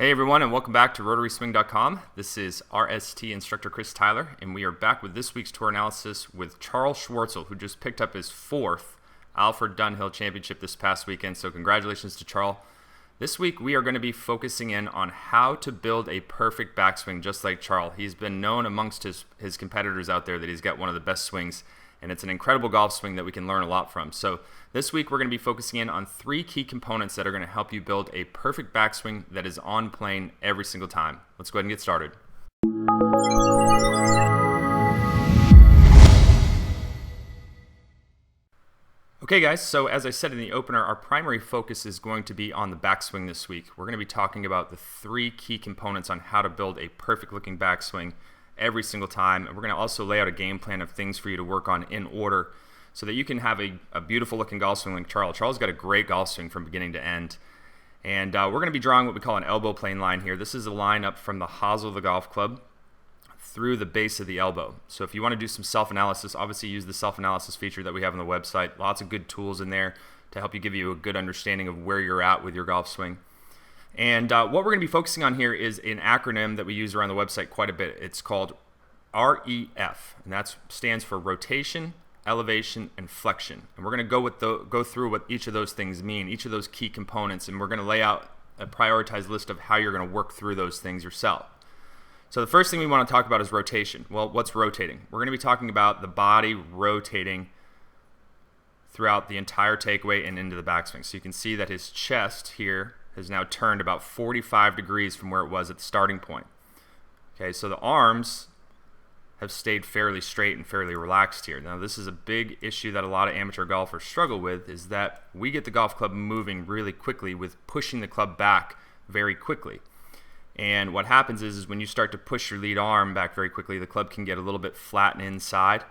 Hey everyone, and welcome back to RotarySwing.com. This is RST instructor Chris Tyler, and we are back with this week's tour analysis with Charl Schwartzel, who just picked up his fourth Alfred Dunhill Championship this past weekend. So congratulations to Charl. This week we are going to be focusing in on how to build a perfect backswing just like Charl. He's been known amongst his competitors out there that he's got one of the best swings, and it's an incredible golf swing that we can learn a lot from. So this week we're going to be focusing in on three key components that are going to help you build a perfect backswing that is on plane every single time. Let's go ahead and get started. Okay guys, so as I said in the opener, our primary focus is going to be on the backswing this week. We're going to be talking about the three key components on how to build a perfect looking backswing every single time. And we're going to also lay out a game plan of things for you to work on in order so that you can have a beautiful looking golf swing like Charl. Charl's got a great golf swing from beginning to end. And we're going to be drawing what we call an elbow plane line here. This is a line up from the hosel of the golf club through the base of the elbow. So if you want to do some self-analysis, obviously use the self-analysis feature that we have on the website. Lots of good tools in there to help you give you a good understanding of where you're at with your golf swing. And what we're going to be focusing on here is an acronym that we use around the website quite a bit. It's called REF, and that stands for rotation, elevation, and flexion. And we're going to go through what each of those things mean, each of those key components, and we're going to lay out a prioritized list of how you're going to work through those things yourself. So the first thing we want to talk about is rotation. Well, what's rotating? We're going to be talking about the body rotating throughout the entire takeaway and into the backswing. So you can see that his chest here has now turned about 45 degrees from where it was at the starting point. Okay, so the arms have stayed fairly straight and fairly relaxed here. Now this is a big issue that a lot of amateur golfers struggle with, is that we get the golf club moving really quickly with pushing the club back very quickly. And what happens is when you start to push your lead arm back very quickly, the club can get a little bit flat and inside.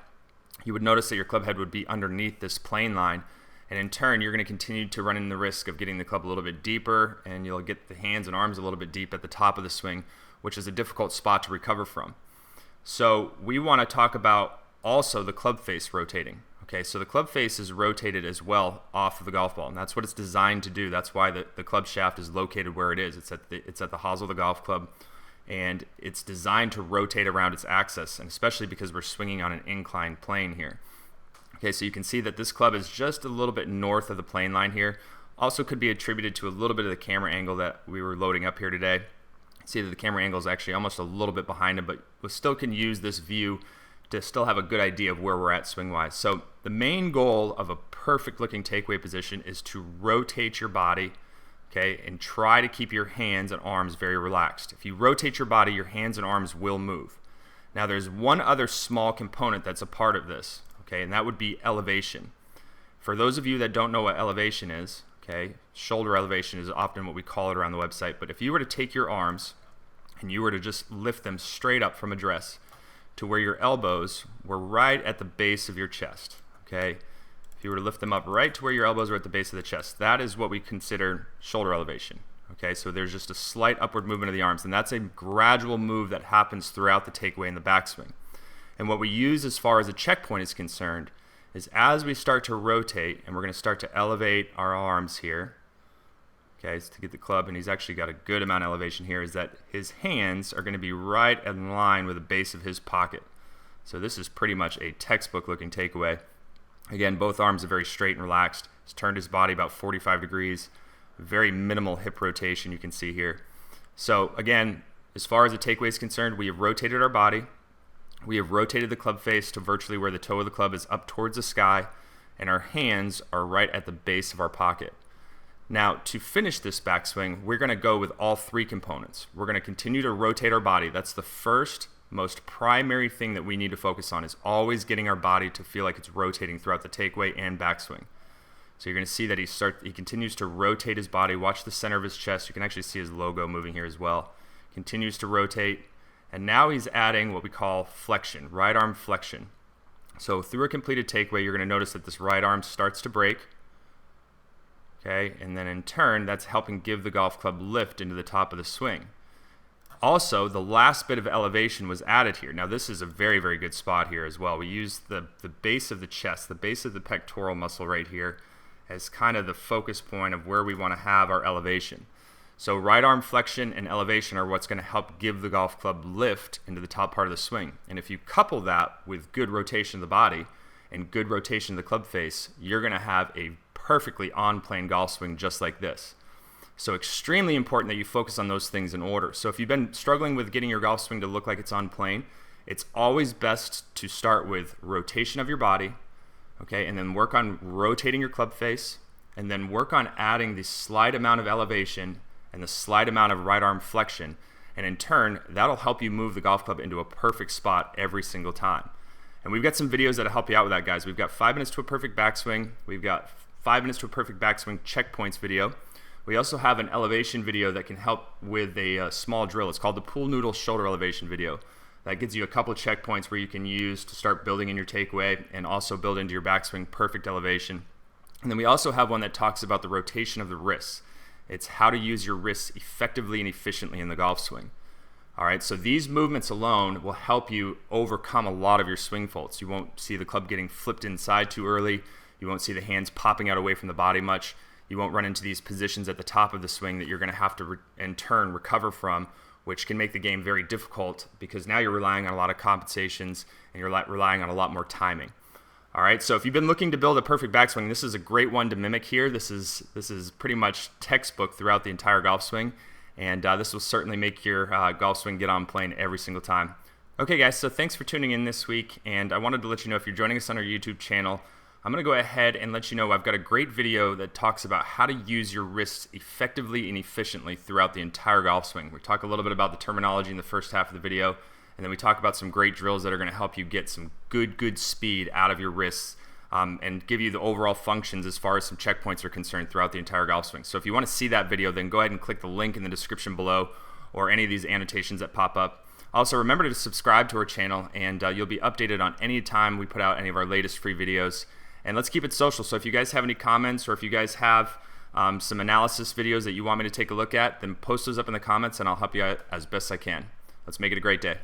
You would notice that your club head would be underneath this plane line, and in turn you're going to continue to run in the risk of getting the club a little bit deeper, and you'll get the hands and arms a little bit deep at the top of the swing, which is a difficult spot to recover from. So we want to talk about also the club face rotating. Okay, so the club face is rotated as well off of the golf ball, and that's what it's designed to do. That's why the club shaft is located where it is. It's at the hosel of the golf club, and it's designed to rotate around its axis, and especially because we're swinging on an inclined plane here. Okay, so you can see that this club is just a little bit north of the plane line here. Also could be attributed to a little bit of the camera angle that we were loading up here today. See that the camera angle is actually almost a little bit behind him, but we still can use this view to still have a good idea of where we're at swing-wise. So the main goal of a perfect-looking takeaway position is to rotate your body, okay, and try to keep your hands and arms very relaxed. If you rotate your body, your hands and arms will move. Now there's one other small component that's a part of this, okay, and that would be elevation. For those of you that don't know what elevation is, okay, shoulder elevation is often what we call it around the website, but if you were to take your arms and you were to just lift them straight up from address to where your elbows were right at the base of your chest, okay? If you were to lift them up right to where your elbows were at the base of the chest, that is what we consider shoulder elevation, okay? So there's just a slight upward movement of the arms, and that's a gradual move that happens throughout the takeaway and the backswing. And what we use as far as a checkpoint is concerned is as we start to rotate, and we're going to start to elevate our arms here, okay, so to get the club, and he's actually got a good amount of elevation here, is that his hands are going to be right in line with the base of his pocket. So this is pretty much a textbook looking takeaway. Again, both arms are very straight and relaxed. He's turned his body about 45 degrees. Very minimal hip rotation you can see here. So again, as far as the takeaway is concerned, we have rotated our body. We have rotated the club face to virtually where the toe of the club is up towards the sky, and our hands are right at the base of our pocket. Now, to finish this backswing, we're going to go with all three components. We're going to continue to rotate our body. That's the first, most primary thing that we need to focus on, is always getting our body to feel like it's rotating throughout the takeaway and backswing. So you're going to see that he continues to rotate his body. Watch the center of his chest. You can actually see his logo moving here as well. Continues to rotate. And now he's adding what we call flexion, right arm flexion. So through a completed takeaway, you're going to notice that this right arm starts to break. Okay, and then in turn, that's helping give the golf club lift into the top of the swing. Also, the last bit of elevation was added here. Now this is a very, very good spot here as well. We use the base of the chest, the base of the pectoral muscle right here, as kind of the focus point of where we want to have our elevation. So right arm flexion and elevation are what's going to help give the golf club lift into the top part of the swing. And if you couple that with good rotation of the body and good rotation of the club face, you're going to have a perfectly on-plane golf swing just like this. So extremely important that you focus on those things in order. So if you've been struggling with getting your golf swing to look like it's on plane, it's always best to start with rotation of your body, okay, and then work on rotating your club face, and then work on adding the slight amount of elevation and the slight amount of right arm flexion, and in turn that'll help you move the golf club into a perfect spot every single time. And we've got some videos that'll help you out with that, guys. We've got 5 minutes to a perfect backswing. We've got 5 minutes to a perfect backswing checkpoints video. We also have an elevation video that can help with a small drill. It's called the pool noodle shoulder elevation video. That gives you a couple of checkpoints where you can use to start building in your takeaway and also build into your backswing perfect elevation. And then we also have one that talks about the rotation of the wrists. It's how to use your wrists effectively and efficiently in the golf swing. All right, so these movements alone will help you overcome a lot of your swing faults. You won't see the club getting flipped inside too early. You won't see the hands popping out away from the body much. You won't run into these positions at the top of the swing that you're going to have to, in turn, recover from, which can make the game very difficult because now you're relying on a lot of compensations and you're relying on a lot more timing. All right, so if you've been looking to build a perfect backswing, this is a great one to mimic here. This is pretty much textbook throughout the entire golf swing, and this will certainly make your golf swing get on plane every single time. Okay, guys, so thanks for tuning in this week, and I wanted to let you know if you're joining us on our YouTube channel, I'm going to go ahead and let you know I've got a great video that talks about how to use your wrists effectively and efficiently throughout the entire golf swing. We talk a little bit about the terminology in the first half of the video, and then we talk about some great drills that are going to help you get some good speed out of your wrists and give you the overall functions as far as some checkpoints are concerned throughout the entire golf swing. So if you want to see that video, then go ahead and click the link in the description below or any of these annotations that pop up. Also, remember to subscribe to our channel, and you'll be updated on any time we put out any of our latest free videos. And let's keep it social. So if you guys have any comments or if you guys have some analysis videos that you want me to take a look at, then post those up in the comments and I'll help you out as best I can. Let's make it a great day.